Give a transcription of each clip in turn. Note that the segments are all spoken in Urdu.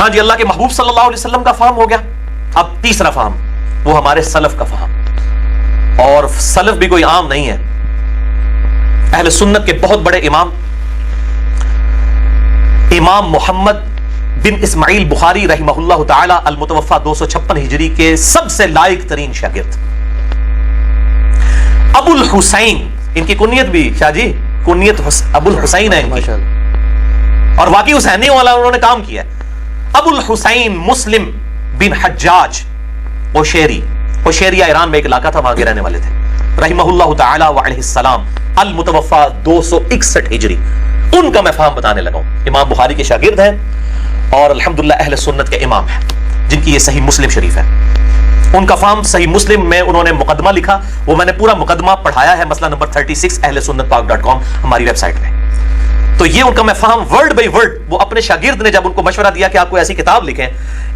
ہاں جی، اللہ کے محبوب صلی اللہ علیہ وسلم کا فہم ہو گیا. اب تیسرا فہم وہ ہمارے سلف کا فہم. اور سلف بھی کوئی عام نہیں ہے. اہل سنت کے بہت بڑے امام محمد بن اسماعیل بخاری رحمہ اللہ تعالی المتوفى 256 ہجری کے سب سے لائق ترین شاگرد ابو الحسین، ان کی کنیت بھی شاہ جی کنیت ابو الحسین ہے ان کی، اور واقعی حسینی والا انہوں نے کام کیا. ابو الحسین مسلم بن حجاج اوشیریا ایران میں ایک علاقہ تھا، وہاں کے رہنے والے تھے. رحمہ اللہ تعالی وعلیہ السلام المتوفى 261 ہجری. ان کا میں فہم بتانے لگا ہوں. امام بخاری کے شاگرد ہیں اور الحمدللہ اہل سنت کے امام ہیں، جن کی یہ صحیح مسلم شریف ہے. ان کا فہم صحیح مسلم میں انہوں نے مقدمہ لکھا، وہ میں نے پورا مقدمہ پڑھایا ہے، مسئلہ نمبر 36 ahlsunnatpak.com ہماری ویب سائٹ پہ. تو یہ ان کا میں فہم ورڈ بائی ورڈ، وہ اپنے شاگرد نے جب ان کو مشورہ دیا کہ آپ کو ایسی کتاب لکھیں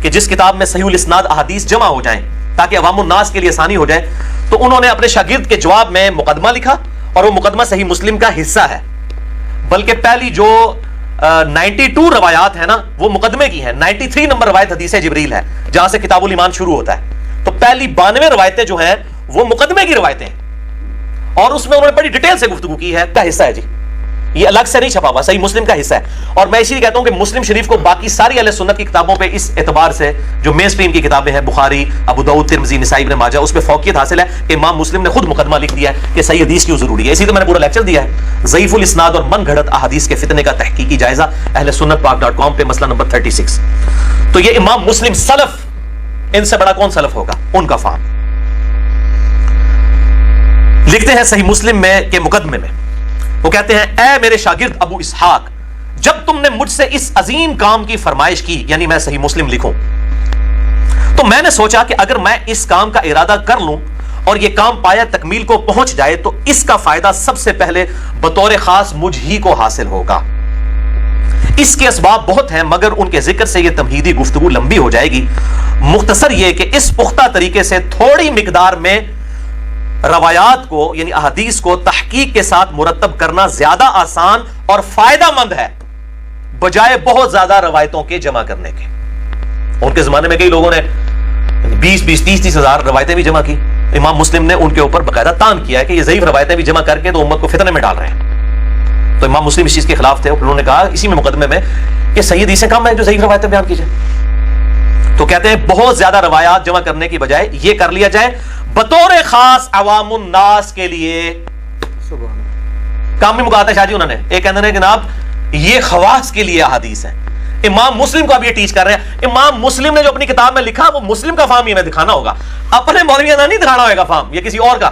کہ جس کتاب میں صحیح الاسناد احادیث جمع ہو جائیں تاکہ عوام الناس کے لیے آسانی ہو جائے، تو انہوں نے اپنے شاگرد کے جواب میں مقدمہ لکھا، اور وہ مقدمہ صحیح مسلم کا حصہ ہے. بلکہ پہلی جو 92 روایات ہیں نا وہ مقدمے کی ہیں. 93 نمبر روایت حدیث جبریل ہے جہاں سے کتاب الایمان شروع ہوتا ہے. تو پہلی 92 روایتیں جو ہیں وہ مقدمے کی روایتیں ہیں، اور اس میں انہوں نے بڑی ڈیٹیل سے گفتگو کی ہے. کا حصہ ہے جی، یہ الگ سے نہیں چھپا ہوا، صحیح مسلم کا حصہ ہے. اور میں اسی لیے کہتا ہوں کہ مسلم شریف کو باقی ساری اہل سنت کی کتابوں پہ اس اعتبار سے جو مین سٹریم کی کتابیں ہیں بخاری، ابو داؤد، ترمذی، نسائی، ابن ماجہ، اس پہ فوقیت حاصل ہے کہ امام مسلم نے خود مقدمہ لکھ دیا ہے کہ صحیح حدیث کیوں ضروری ہے. اسی تو میں نے پورا لیکچر دیا ہے ضعیف الاسناد اور من گھڑت احادیث کے فتنے کا تحقیقی جائزہ ahlsunnatpak.com پہ، مسئلہ نمبر 36. تو یہ امام مسلم سلف، ان سے بڑا کون سلف ہوگا؟ ان کا فہم. لکھتے ہیں صحیح مسلم میں کے مقدمے میں، وہ کہتے ہیں اے میرے شاگرد ابو اسحاق، جب تم نے مجھ سے اس عظیم کام کی فرمائش کی، یعنی میں صحیح مسلم لکھوں، تو میں نے سوچا کہ اگر میں اس کام کا ارادہ کر لوں اور یہ کام پایا تکمیل کو پہنچ جائے تو اس کا فائدہ سب سے پہلے بطور خاص مجھ ہی کو حاصل ہوگا. اس کے اسباب بہت ہیں مگر ان کے ذکر سے یہ تمہیدی گفتگو لمبی ہو جائے گی. مختصر یہ کہ اس پختہ طریقے سے تھوڑی مقدار میں روایات کو یعنی احادیث کو تحقیق کے ساتھ مرتب کرنا زیادہ آسان اور فائدہ مند ہے بجائے بہت زیادہ روایتوں کے جمع کرنے کے. ان کے زمانے میں کئی لوگوں نے 20-20, 30-30 ہزار روایتیں بھی جمع کی. امام مسلم نے ان کے اوپر باقاعدہ تان کیا ہے کہ یہ ضعیف روایتیں بھی جمع کر کے تو امت کو فتنے میں ڈال رہے ہیں. تو امام مسلم اس چیز کے خلاف تھے. انہوں نے کہا اسی میں مقدمے میں کہ صحیح حدیثیں کم ہیں جو ضعیف روایتیں بیان کی جائیں. تو کہتے ہیں بہت زیادہ روایات جمع کرنے کی بجائے یہ کر لیا جائے بطور خاص عوام الناس کے لیے. کام بھی مکاتا ہے شاہ جی انہوں نے. ایک کہتے ہیں جناب یہ خواص کے لیے احادیث ہیں. امام مسلم کو اب یہ ٹیچ کر رہے ہیں. امام مسلم نے جو اپنی کتاب میں لکھا وہ مسلم کا فہم ہی ہمیں دکھانا ہوگا، اپنے مولویانہ نہیں دکھانا ہوگا فہم یہ کسی اور کا.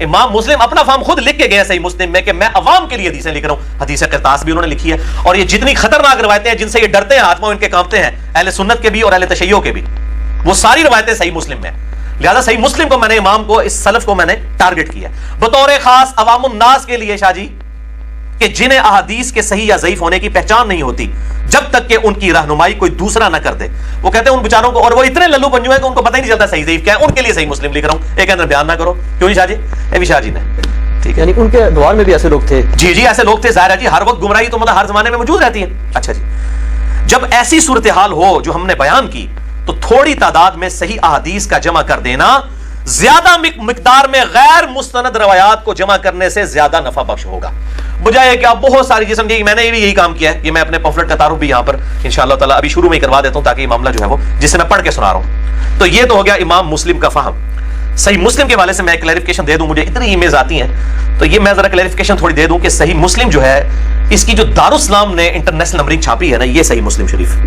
امام مسلم اپنا فہم خود لکھ کے گیا صحیح مسلم میں کہ میں عوام کے لیے حدیثیں لکھ رہا ہوں. حدیث قرطاس بھی انہوں نے لکھی ہے. اور یہ جتنی خطرناک روایتیں ہیں جن سے یہ ڈرتے ہیں، ہاتھ پاؤں ان کے کانپتے ہیں، اہل سنت کے بھی اور اہل تشیع کے بھی، وہ ساری روایتیں صحیح مسلم میں. لہذا صحیح مسلم کو میں نے امام کو اس سلف کو میں نے ٹارگٹ کیا بطور خاص عوام الناس کے لیے شاہ جی، کہ جنہیں احادیث کے صحیح یا ضعیف ہونے کی پہچان نہیں ہوتی جب تک کہ ان کی رہنمائی کوئی دوسرا نہ کر دے. وہ کہتے ہیں ان بیچاروں کو، اور وہ اتنے للو پنجو ہیں کہ ان کو پتہ ہی نہیں چلتا صحیح ضعیف کیا ہے، ان کے لیے صحیح مسلم لکھ رہا ہوں. ایک اندر بیان نہ کرو کیوں نہیں شاہ جی؟ یہ بھی شاہ جی نے ٹھیک ہے. یعنی ان کے دور میں بھی ایسے لوگ تھے؟ جی جی ایسے لوگ تھے. ظاہر ہے جی ہر وقت گمراہی تو مطلب ہر زمانے میں موجود رہتی ہے. اچھا جی، جب ایسی صورتحال ہو جو ہم نے بیان کی تو تھوڑی تعداد میں صحیح احادیث کا جمع کر دینا زیادہ مقدار میں غیر مستند روایات کو جمع کرنے سے زیادہ نفع بخش ہوگا، بجائے کہ آپ بہت ساری چیزیں سمجھیں. میں نے بھی یہی کام کیا ہے. یہ میں اپنے پمفلٹ کا تعارف بھی یہاں پر انشاءاللہ تعالیٰ ابھی شروع میں ہی کروا دیتا ہوں تاکہ یہ معاملہ جو ہے وہ جس سے میں پڑھ کے سنا رہا ہوں. تو یہ تو ہو گیا امام مسلم کا فہم. صحیح مسلم کے حوالے سے میں کلیریفیکیشن دے دوں، مجھے اتنی ای میلز آتی ہیں تو یہ میں ذرا کلیریفیکیشن تھوڑی دے دوں کہ صحیح مسلم جو ہے اس کی جو دارالاسلام نے انٹرنیشنل نمبرنگ چھاپی ہے نا، یہ صحیح مسلم شریف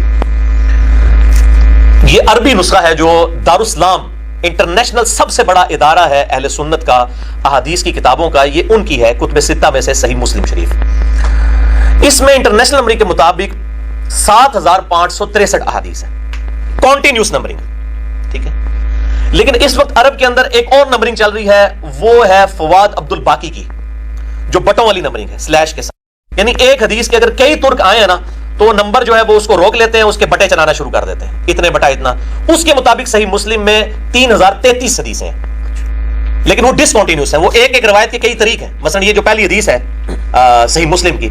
یہ عربی نسخہ ہے جو دارالاسلام انٹرنیشنل سب سے بڑا ادارہ ہے اہل سنت کا احادیث کی کتابوں کا، یہ ان کی ہے کتب ستہ میں سے صحیح مسلم شریف. اس میں انٹرنیشنل نمبرنگ کے مطابق 7563 احادیث ہیں، کنٹینیوس نمبرنگ. ٹھیک ہے، لیکن اس وقت عرب کے اندر ایک اور نمبرنگ چل رہی ہے، وہ ہے فواد عبد الباقی کی، جو بٹوں والی نمبرنگ ہے سلیش کے ساتھ. یعنی ایک حدیث کے اگر کئی ترک آئے ہیں نا تو نمبر جو ہے وہ اس کو روک لیتے ہیں، اس کے بٹے چلانا شروع کر دیتے ہیں، اتنے بٹا اتنا. اس کے مطابق صحیح مسلم میں 3033 حدیثیں ہیں، لیکن وہ ڈسکنٹینیوس ہیں. وہ ایک ایک روایت کے کئی طریق ہیں. مثلا یہ جو پہلی حدیث ہے صحیح مسلم کی،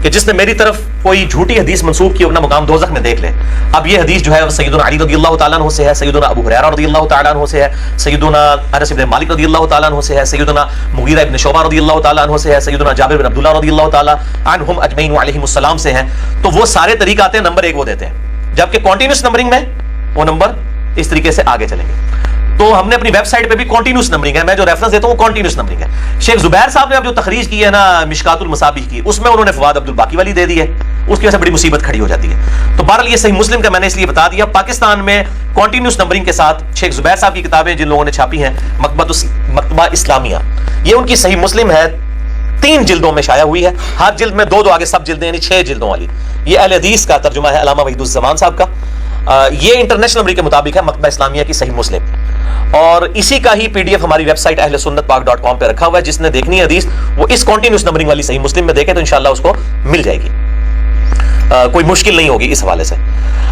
کہ جس نے میری طرف کوئی جھوٹی حدیث منسوب کی اپنا مقام دوزخ میں دیکھ لے. اب یہ حدیث جو ہے سیدنا علی رضی اللہ تعالیٰ عنہ سے ہے, سیدنا ابو ہریرہ رضی اللہ تعالیٰ عنہ سے ہے, سیدنا انس بن مالک رضی اللہ تعالیٰ عنہ سے ہے, سیدنا مغیرہ بن شعبہ رضی اللہ تعالیٰ عنہ سے ہے, سیدنا جابر بن عبداللہ رضی اللہ تعالیٰ عنہم اجمعین علیہم السلام سے ہیں. تو وہ سارے طریقے آتے ہیں, نمبر 1 وہ دیتے ہیں, جبکہ کنٹینیوس نمبرنگ میں وہ نمبر اس طریقے سے آگے چلیں گے. تو ہم نے اپنی ویب سائٹ پہ بھی کنٹینیوس نمبرنگ ہے, میں جو ریفرنس دیتا ہوں وہ کنٹینیوس نمبرنگ ہے. شیخ زبیر صاحب نے اب جو تخریج کی ہے نا مشکات المصابیح کی, اس میں انہوں نے فواد عبد الباقی والی دے دی ہے, اس کی وجہ سے بڑی مصیبت کھڑی ہو جاتی ہے. تو بہرحال یہ صحیح مسلم کا میں نے اس لیے بتا دیا. پاکستان میں کنٹینیوس نمبرنگ کے ساتھ شیخ زبیر صاحب کی کتابیں جن لوگوں نے چھاپی ہیں, مکتبہ اسلامیہ, یہ ان کی صحیح مسلم ہے, 3 جلدوں میں شائع ہوئی ہے, ہر جلد میں 2 آگے سب جلدیں, یعنی 6 جلدوں والی. یہ اہل حدیث کا ترجمہ ہے علامہ وحید الزمان صاحب کا. یہ انٹرنیشنل نمبر کے مطابق ہے مکتبہ اسلامیہ کی صحیح مسلم, اور اسی کا ہی PDF ہماری ویب سائٹ اہل سنت پاک .com پہ رکھا ہوا ہے. جس نے دیکھنی ہے حدیث وہ اس کنٹینیوس نمبرنگ والی صحیح مسلم میں دیکھے تو انشاءاللہ اس کو مل جائے گی, کوئی مشکل نہیں ہوگی اس حوالے سے.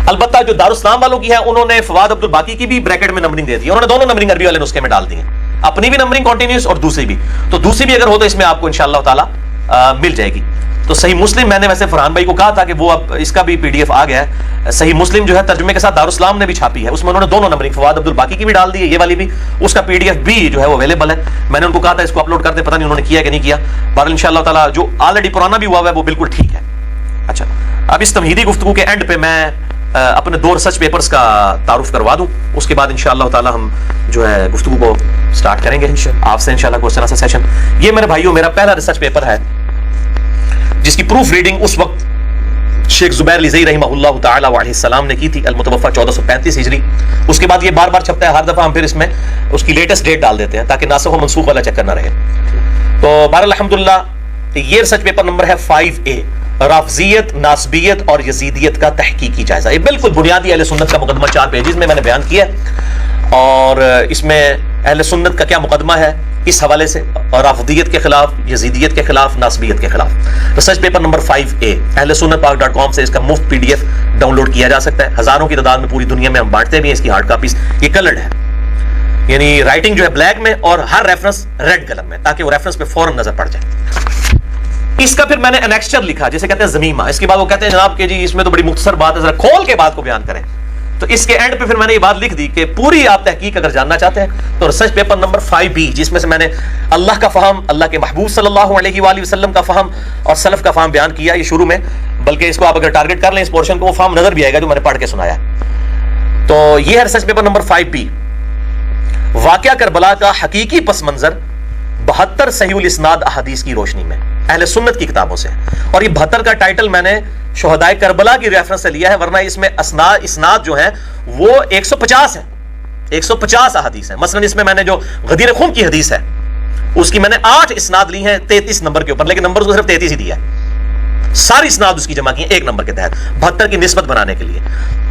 البتہ جو دارالاسلام والوں کی ہے انہوں نے فواد عبد الباقی کی بھی بریکٹ میں نمبرنگ دے دی ہے, انہوں نے دونوں نمبرنگ عربی والے نسخے میں ڈال دی ہیں, اپنی بھی نمبرنگ کنٹینیوس اور دوسری بھی. تو دوسری بھی اگر ہو تو اس میں آپ کو انشاءاللہ تعالی مل جائے گی. تو صحیح مسلم میں نے ویسے فرحان بھائی کو کہا تھا کہ وہ اب اس کا بھی PDF آ گیا ہے. صحیح مسلم جو ہے ترجمے کے ساتھ دارالاسلام نے بھی چھاپی ہے, اس میں انہوں نے دونوں نمبرنگ فواد عبد الباقی کی بھی ڈال دی ہے, یہ والی بھی, اس کا PDF بھی جو ہے وہ اویلیبل ہے. میں نے ان کو کہا تھا اس کو اپلوڈ کرتے, پتہ نہیں انہوں نے کیا کہ نہیں کیا. بہرحال انشاءاللہ تعالی جو آلریڈی پرانا بھی ہوا ہے وہ بالکل ٹھیک ہے. اچھا, اب اس تمہیدی گفتگو کے اینڈ پہ میں اپنے 2 ریسرچ پیپرز کا تعارف کروا دوں, اس کے بعد انشاءاللہ تعالی ہم جو ہے گفتگو کو سٹارٹ کریں گے آپ سے انشاءاللہ کوسچن آنسر سیشن. یہ میرے بھائیوں میرا پہلا ریسرچ پیپر ہے جس کی پروف ریڈنگ اس وقت شیخ زبیر لزئی رحمہ اللہ تعالی علیہ السلام نے کی تھی, المتوفی 1435 ہجری. اس کے بعد یہ بار بار چھپتا ہے, ہر دفعہ ہم پھر اس میں اس کی لیٹسٹ ڈیٹ ڈال دیتے ہیں تاکہ ناسخ و منسوخ والا چکر نہ رہے. تو بہرحال الحمدللہ یہ ریسرچ پیپر نمبر ہے 5A, رافضیت, ناسبیت اور یزیدیت کا تحقیقی جائزہ. یہ بالکل بنیادی اہل سنت کا مقدمہ 4 پیجز میں نے بیان کیا ہے, اور اس میں اہل سنت کا کیا مقدمہ ہے اس حوالے سے, اور رافضیت کے خلاف, یزیدیت کے خلاف, ناسبیت کے خلاف. ریسرچ پیپر نمبر 5A اہل سنت پاک .com سے اس کا مفت PDF ڈاؤن لوڈ کیا جا سکتا ہے. ہزاروں کی تعداد میں پوری دنیا میں ہم بانٹتے بھی ہیں اس کی ہارڈ کاپیز. یہ کلرڈ ہے, یعنی رائٹنگ جو ہے بلیک میں اور ہر ریفرنس ریڈ کلر میں, تاکہ وہ ریفرنس پہ فوراً نظر پڑ جائے. اس کا پھر میں نے انیکسچر لکھا جسے کہتے ہیں زمیمہ. اس کے بعد وہ کہتے ہیں جناب کہ جی اس میں تو بڑی مختصر بات ہے, ذرا کھول کے بات کو بیان کریں. تو اس کے اینڈ پہ پھر میں نے یہ بات لکھ دی کہ پوری آپ تحقیق اگر جاننا چاہتے ہیں تو ریسرچ پیپر نمبر 5B, جس میں سے میں نے اللہ کا فہم, اللہ کے محبوب صلی اللہ علیہ وآلہ وسلم کا فہم اور سلف کا فہم بیان کیا یہ شروع میں, بلکہ اس کو آپ اگر ٹارگٹ کر لیں اس پورشن کو وہ فہم نظر بھی آئے گا جو میں نے پڑھ کے سنایا. تو یہ ہے ریسرچ پیپر نمبر 5B, واقعہ کربلا کا حقیقی پس منظر 72 صحیح الاسناد احادیث کی روشنی میں, اہل سنت کی کتابوں سے. اور یہ 72 کا ٹائٹل میں نے شہدائے کربلا کی ریفرنس سے لیا ہے, ورنہ اس میں اسناد جو ہیں وہ 150 ہیں, 150 احادیث ہیں. مثلا اس میں میں نے جو غدیر خم کی حدیث ہے اس کی میں نے 8 اسناد لی ہیں 33 نمبر کے اوپر, لیکن نمبر کو صرف 33 ہی دیا ہے. ساری اسناد اس کی جمع کی ہیں ایک نمبر کے تحت 72 کی نسبت بنانے کے لیے.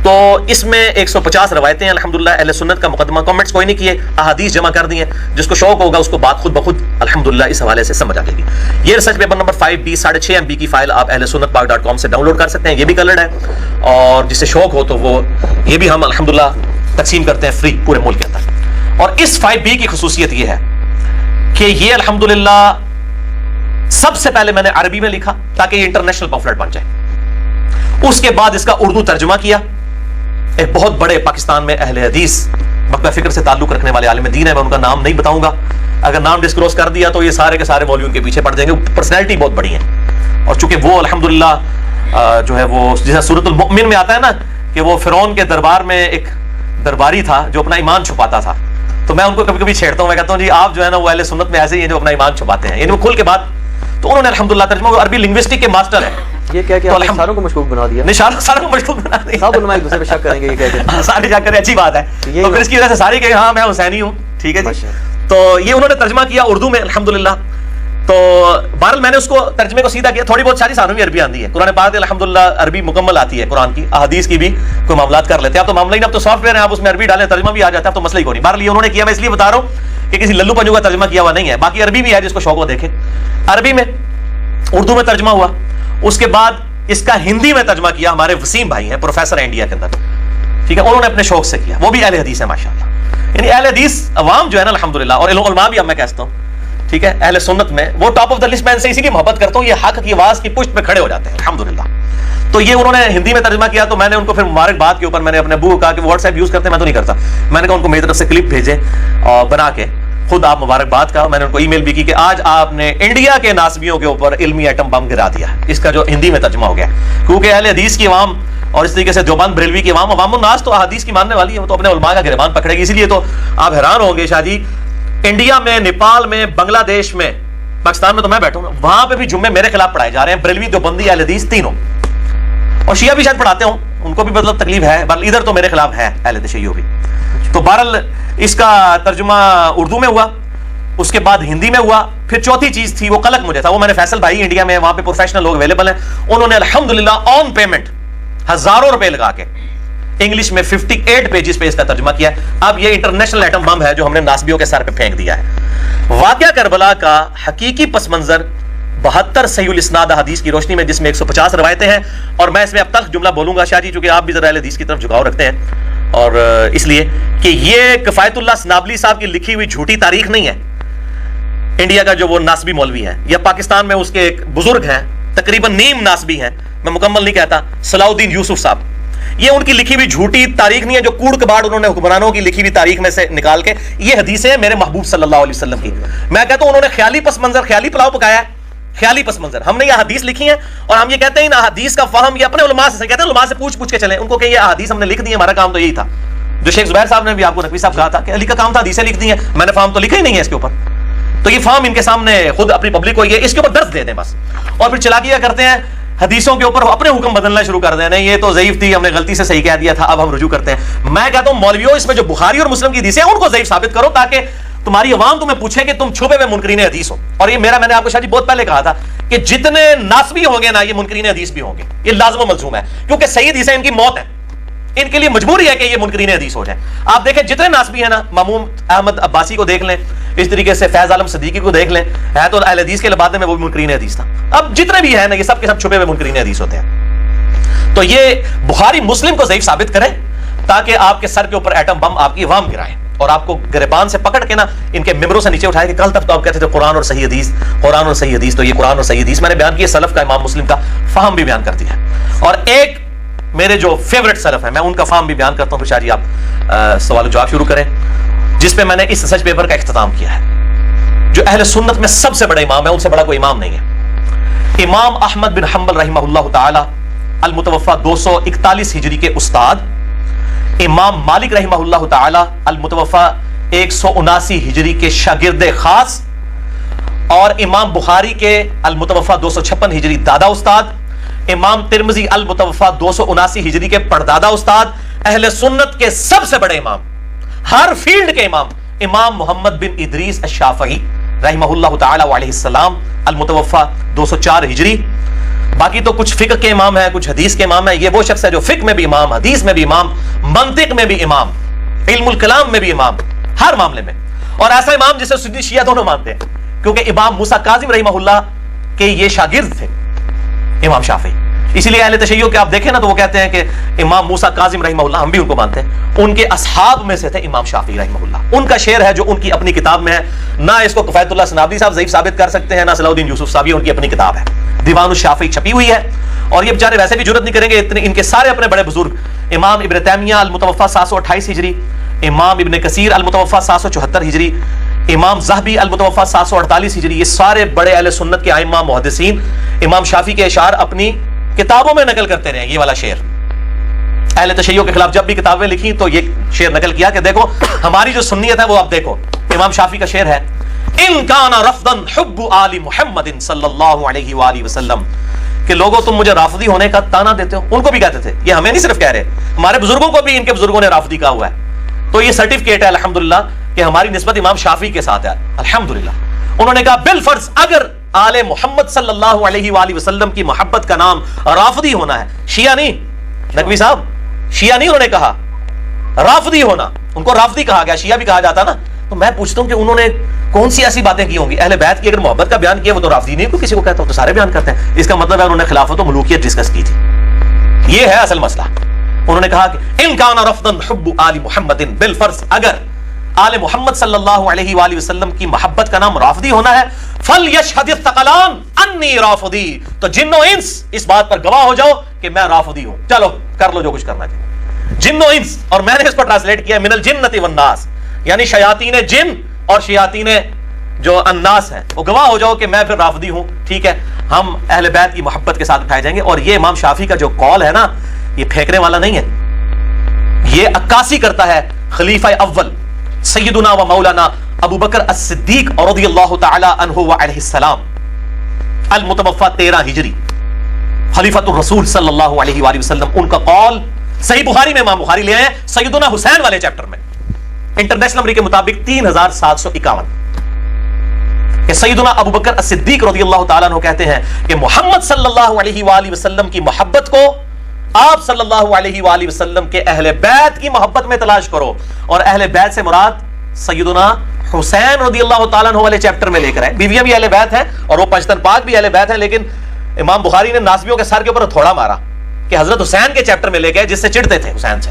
تو اس میں 150 روایتیں ہیں الحمدللہ. اہل سنت کا مقدمہ, کمنٹس کوئی نہیں کیے, احادیث جمع کر دی ہیں. جس کو شوق ہوگا اس کو بات خود بخود الحمدللہ اس حوالے سے سمجھ آ جائے گی. یہ research paper number 5B 6.5 MB کی فائل آپ اہل سنت پاک .com سے ڈاؤن لوڈ کر سکتے ہیں. یہ بھی کلرڈ ہے, اور جس سے شوق ہو تو وہ یہ بھی ہم الحمدللہ تقسیم کرتے ہیں فری پورے ملک کے اندر. اور اس 5B کی خصوصیت یہ ہے کہ یہ الحمدللہ سب سے پہلے میں نے عربی میں لکھا تاکہ یہ انٹرنیشنل پمفلٹ بن جائے. اس کے بعد اس کا اردو ترجمہ کیا. ایک بہت بڑے پاکستان میں اہل حدیث مکتبہ فکر سے تعلق رکھنے والے عالم دین ہے, میں ان کا نام نہیں بتاؤں گا, اگر نام ڈسکلوز کر دیا تو یہ سارے کے سارے والیوم کے پیچھے پڑ جائیں گے. پرسنالٹی بہت بڑی ہیں, اور چونکہ وہ الحمدللہ جو ہے وہ جیسا سورۃ المؤمن میں آتا ہے نا کہ وہ فرعون کے دربار میں ایک درباری تھا جو اپنا ایمان چھپاتا تھا, تو میں ان کو کبھی کبھی چھیڑتا ہوں, میں کہتا ہوں جی آپ جو ہے نا وہ اہل سنت میں ایسے ہی ہیں جو اپنا ایمان چھپاتے ہیں, یعنی وہ کھل کے بات. تو انہوں نے الحمدللہ ترجمہ, عربی لنگوسٹک کے ماسٹر ہیں. یہ کہہ کے ساروں کو مشکوک بنا دیا, ساروں کو مشکوک بنا دیا, سب علماء ایک دوسرے پہ شک کریں گے, یہ کہہ کے سارے شک کریں, اچھی بات ہے. تو پھر اس کی وجہ سے سارے کہیں ہاں میں حسینی ہوں, ٹھیک ہے جی. تو یہ انہوں نے ترجمہ کیا اردو میں الحمدللہ. تو بہرحال میں نے اس کو ترجمے کو سیدھا کیا. تھوڑی بہت ساری سانوں میں عربی آتی ہے, قرآن پاک الحمدللہ عربی مکمل آتی ہے, قرآن کی احادیث کی بھی کوئی معاملات کر لیتے ہیں. اب تو معاملہ ہی اب تو سافٹ ویئر ہے, آپ اس میں عربی ڈالیں ترجمہ بھی آ جاتا ہے, تو مسئلہ ہی کوئی نہیں. بہرحال یہ انہوں نے کیا, میں اس لیے بتا رہا ہوں کہ کسی للو پنجو کا ترجمہ کیا ہوا نہیں ہے, باقی عربی بھی ہے جس کو شوق ہو دیکھے. عربی میں, اردو میں ترجمہ ہوا. اس کے بعد اس کا ہندی میں ترجمہ کیا ہمارے وسیم بھائی ہیں پروفیسر انڈیا کے اندر, ٹھیک ہے, انہوں نے اپنے شوق سے کیا, وہ بھی اہل حدیث ہے ماشاءاللہ. یعنی اہل حدیث عوام جو ہے نا الحمدللہ, اور علماء بھی اب میں کہتا ہوں ٹھیک ہے, اہل سنت میں وہ ٹاپ آف دا لسٹ, میں ان سے اسی لیے محبت کرتا ہوں, یہ حق کی آواز کی پشت پہ کھڑے ہو جاتے ہیں الحمدللہ. تو یہ انہوں نے ہندی میں ترجمہ کیا, تو میں نے ان کو پھر مبارکباد کے اوپر میں نے اپنے ابو کو کہا کہ واٹس ایپ یوز کرتے ہیں, میں تو نہیں کرتا, میں نے کہا ان کو میری طرف سے کلپ بھیجے اور بنا کے خود آپ مبارکباد کا. میں نے ان کو ای میل بھی کی کہ آج آپ نے انڈیا کے ناسبیوں کے اوپر علمی ایٹم بم گرا دیا, اس کا جو ہندی میں ترجمہ ہو گیا. کیونکہ اہل حدیث کی عوام اور اس طریقے سے دیوبند بریلوی کی عوام الناس تو احادیث کی ماننے والی ہے, وہ تو اپنے علماء کا گریبان پکڑے گی. اسی لیے تو آپ حیران ہوں گے شاہ جی, انڈیا میں, نیپال میں, بنگلہ دیش میں, پاکستان میں تو میں بیٹھوں گا, وہاں پہ بھی جمعے میرے خلاف پڑھائے جا رہے ہیں, بریلوی, دیوبندی, اہل حدیث تینوں, اور شیعہ بھی شاید پڑھاتے ہوں, ان کو بھی مطلب تکلیف ہے, بہرحال ادھر تو میرے خلاف ہے اہل تشیع بھی. تو بہرحال اس کا ترجمہ اردو میں ہوا, اس کے بعد ہندی میں ہوا, پھر چوتھی چیز تھی وہ قلق مجھے تھا, وہ میں نے فیصل بھائی انڈیا میں, وہاں پہ پروفیشنل لوگ اویلیبل ہیں, انہوں نے الحمدللہ آن پیمنٹ ہزاروں روپے لگا کے انگلش میں 58 پیجز پہ اس کا ترجمہ کیا ہے. اب یہ انٹرنیشنل ایٹم بم ہے جو ہم نے ناسبیوں کے سر پہ پھینک دیا ہے. واقعہ کربلا کا حقیقی پس منظر 72 صحیح الاسناد حدیث کی روشنی میں, جس میں 150 روایتیں ہیں, اور میں اس میں اب تک جملہ بولوں گا شاہ جی, چونکہ آپ بھی ذرا اہل حدیث کی طرف جھکاؤ رکھتے ہیں, اور اس لیے کہ یہ کفایت اللہ سنابلی صاحب کی لکھی ہوئی جھوٹی تاریخ نہیں ہے. انڈیا کا جو وہ ناسبی مولوی ہے, یا پاکستان میں اس کے ایک بزرگ ہیں, تقریباً نیم ناسبی ہیں, میں مکمل نہیں کہتا, صلاح الدین یوسف صاحب, یہ ان کی لکھی ہوئی جھوٹی تاریخ نہیں ہے جو کوڑ کباڑ انہوں نے حکمرانوں کی لکھی ہوئی تاریخ میں سے نکال کے, یہ حدیثیں ہیں میرے محبوب صلی اللہ علیہ وسلم کی. میں کہتا ہوں انہوں نے خیالی پس منظر, خیالی پلاؤ پکایا ہے, خیالی پس منظر. ہم نے یہ حدیث لکھی ہیں, اور ہم یہ کہتے ہیں ان حدیث کا فہم یہ اپنے علماء سے کہتے ہیں, علماء سے پوچھ کے چلیں, ان کو کہ یہ حدیث ہم نے لکھ دی ہے, ہمارا کام تو یہی تھا. جو شیخ زبیر صاحب نے بھی آپ کو نقوی صاحب کہا تھا کہ علی کا کام تھا حدیثیں لکھ دی ہیں, میں نے فہم تو لکھا ہی نہیں ہے اس کے اوپر. تو یہ فہم ان کے سامنے خود اپنی پبلک کو یہ اس کے اوپر درس دے دیں بس, اور پھر چلاکیاں کرتے ہیں حدیثوں کے اوپر, اپنے حکم بدلنا شروع کر دیں, نہیں یہ تو ضعیف تھی, ہم نے غلطی سے صحیح کہہ دیا تھا, اب ہم رجوع کرتے ہیں. میں کہتا ہوں مولویوں, اس میں جو بخاری اور مسلم کی حدیثیں ہیں ان کو ضعیف ثابت کرو, تاکہ تمہاری عوام تمہیں پوچھے کہ تم چھپے ہوئے منکرین حدیث ہو. اور یہ میں نے آپ کو شاہ جی بہت پہلے کہا تھا کہ جتنے ناسبی ہوں گے نا, یہ منکرین حدیث بھی ہوں گے, یہ لازم و ملزوم ہے, کیونکہ صحیح حدیثیں ان کی موت ہے, ان کے لیے مجبوری ہے کہ یہ منکرین حدیث ہو جائیں. آپ دیکھیں جتنے ناسبی ہیں نا, مامون احمد عباسی کو دیکھ لیں, اس طریقے سے فیض عالم صدیقی کو دیکھ لیں, ہے تو اہل حدیث کے لبادے میں وہ بھی منکرین حدیث تھا. اب جتنے بھی ہیں نا, یہ سب کے سب چھپے ہوئے منکرین حدیث ہوتے ہیں. تو یہ بخاری مسلم کو ضعیف ثابت کریں, تاکہ آپ کے سر کے اوپر ایٹم بم آپ کی عوام گرائیں, اور آپ کو گریبان سے پکڑ کے نا ان کے ممبروں سے نیچے اٹھائے کہ کل تک تو آپ کہتے تھے قرآن اور صحیح حدیث, قرآن اور صحیح حدیث, تو یہ قرآن اور صحیح حدیث میں نے بیان کی, سلف کا امام مسلم کا فہم بھی بیان کر دیا. اور ایک میرے جو فیورٹ سلف ہیں, میں ان کا فہم بھی بیان کرتا ہوں. شاہ جی آپ سوال و جواب شروع کریں, جس پہ میں نے اس ریسرچ پیپر کا اختتام کیا ہے. جو اہل سنت میں سب سے بڑا امام ہے, ان سے بڑا کوئی امام نہیں ہے, امام احمد بن حنبل رحمہ اللہ تعالی المتوفى 241 ہجری کے استاد, امام مالک رحمہ اللہ تعالی المتوفى 179 ہجری کے شاگرد خاص, اور امام بخاری کے المتوفى 256 ہجری دادا استاد, امام ترمذی المتوفى 279 ہجری کے پردادا استاد, اہل سنت کے سب سے بڑے امام, ہر فیلڈ کے امام, امام محمد بن ادریس الشافعی رحمہ اللہ تعالی علیہ السلام المتوفى 204 ہجری. باقی تو کچھ فقہ کے امام ہیں, کچھ حدیث کے امام ہیں. یہ وہ شخص ہے جو فقہ میں بھی امام, حدیث میں بھی امام, منطق میں بھی امام, علم الکلام میں بھی امام, ہر معاملے میں. اور ایسا امام جسے سنی شیعہ دونوں مانتے ہیں, کیونکہ امام موسیٰ کاظم رحمہ اللہ کے یہ شاگرد تھے امام شافعی. اسی لیے اہل تشیع کے آپ دیکھیں نا, تو وہ کہتے ہیں کہ امام موسیٰ کاظم رحمہ اللہ, ہم بھی ان کو مانتے ہیں, ان کے اصحاب میں سے تھے امام شافعی رحمہ اللہ. ان کا شعر ہے جو ان کی اپنی کتاب میں ہے, نہ اس کو کفایت اللہ سنابلی صاحب ضعیف ثابت کر سکتے ہیں, نہ صلاح الدین یوسف صاحب, ان کی اپنی کتاب ہے, دیوان الشافعی چھپی ہوئی ہے. اور یہ بیچارے ویسے بھی جرت نہیں کریں گے, اتنے ان کے سارے اپنے بڑے بزرگ, امام ابن تیمیہ المتوفى 728 ہجری, امام ابن کثیر المتوفى 774 ہجری, امام ذہبی المتوفى 748 ہجری, یہ سارے بڑے اہل سنت کے ائمہ محدثین امام شافعی کے اشعار اپنی کتابوں میں نقل کرتے رہے. یہ والا شعر اہل تشیع کے خلاف جب بھی کتابیں لکھی تو یہ شعر نقل کیا کہ دیکھو ہماری جو سنیت ہے وہ آپ دیکھو. امام شافعی کا شعر ہے, ان کان رفضا حب آل محمد صلی اللہ علیہ وآلہ وسلم, کہ لوگوں تم مجھے رافضی ہونے کا تانا دیتے ہو. ان کو بھی کہتے تھے, یہ ہمیں نہیں صرف کہہ رہے, ہمارے بزرگوں کو بھی ان کے بزرگوں نے رافضی کہا ہوا ہے. تو یہ سرٹیفکیٹ ہے الحمدللہ کہ ہماری نسبت امام شافعی کے ساتھ ہے الحمدللہ. انہوں نے کہا بالفرض اگر آل محمد صلی اللہ علیہ وآلہ وسلم کی محبت کا نام رافضی ہونا ہے, شیعہ نہیں, نقوی صاحب شیعہ نہیں, انہوں نے کہا رافضی ہونا, ان کو رافضی کہا گیا, شیعہ بھی کہا جاتا نا. تو میں پوچھتا ہوں کہ انہوں نے کون سی ایسی باتیں کی ہوں گی؟ اہل بیت کی اگر محبت کا بیان کیا وہ تو رافضی نہیں, کوئی کسی کو کہتا ہو تو سارے بیان کرتے ہیں. اس کا مطلب ہے انہوں نے خلافت و ملوکیت ڈسکس کی تھی. یہ ہے اصل مسئلہ. انہوں نے کہا کہ ان کان رفضا حب آل محمد, بالفرض اگر آل محمد صلی اللہ علیہ وآلہ وسلم کی محبت کا نام رافضی ہونا ہے. فَلْيَشْهَدِ الثَّقَلَانِ أَنِّي رَافِضِي, تو جن و انس اس بات پر گواہ ہو جاؤ کہ میں رافضی ہوں. چلو کر لو جو کچھ کرنا چاہیے. جن و انس, اور میں نے اس کو ٹرانسلیٹ کیا من الجنۃ والناس, یعنی شیاطین جن اور شیاطین جو الناس ہیں, وہ گواہ ہو جاؤ کہ میں پھر رافضی ہوں. ٹھیک ہے, ہم اہل بیت کی محبت کے ساتھ اٹھائے جائیں گے. اور یہ امام شافعی کا جو قول ہے نا, یہ پھینکنے والا نہیں ہے, یہ عکاسی کرتا ہے خلیفہ اول سیدنا و مولانا ابو بکر الصدیق رضی اللہ تعالی عنہ وعلیہ السلام, المتوفی 13 ہجری, خلیفۃ الرسول صلی اللہ علیہ وآلہ وسلم. ان کا قول صحیح بخاری میں امام بخاری لے آئے ہیں سیدنا حسین والے چیپٹر میں, انٹرنیشنل نمبر کے مطابق 3751, کہ سیدنا ابو بکر الصدیق رضی اللہ تعالیٰ عنہ کہتے ہیں کہ محمد صلی اللہ علیہ وآلہ وسلم کی محبت کو آپ صلی اللہ علیہ وآلہ وسلم کے اہل بیت کی محبت میں تلاش کرو. اور اہل بیت سے مراد سیدنا حسین رضی اللہ تعالیٰ عنہ والے چیپٹر میں لے کر آئے. بیویاں بھی اہل بیت ہیں اور وہ پنجتن پاک بھی اہل بیت ہیں, لیکن امام بخاری نے ناسبیوں کے سر کے اوپر تھوڑا مارا کہ حضرت حسین کے چیپٹر میں لے گئے جس سے چڑھتے تھے حسین سے.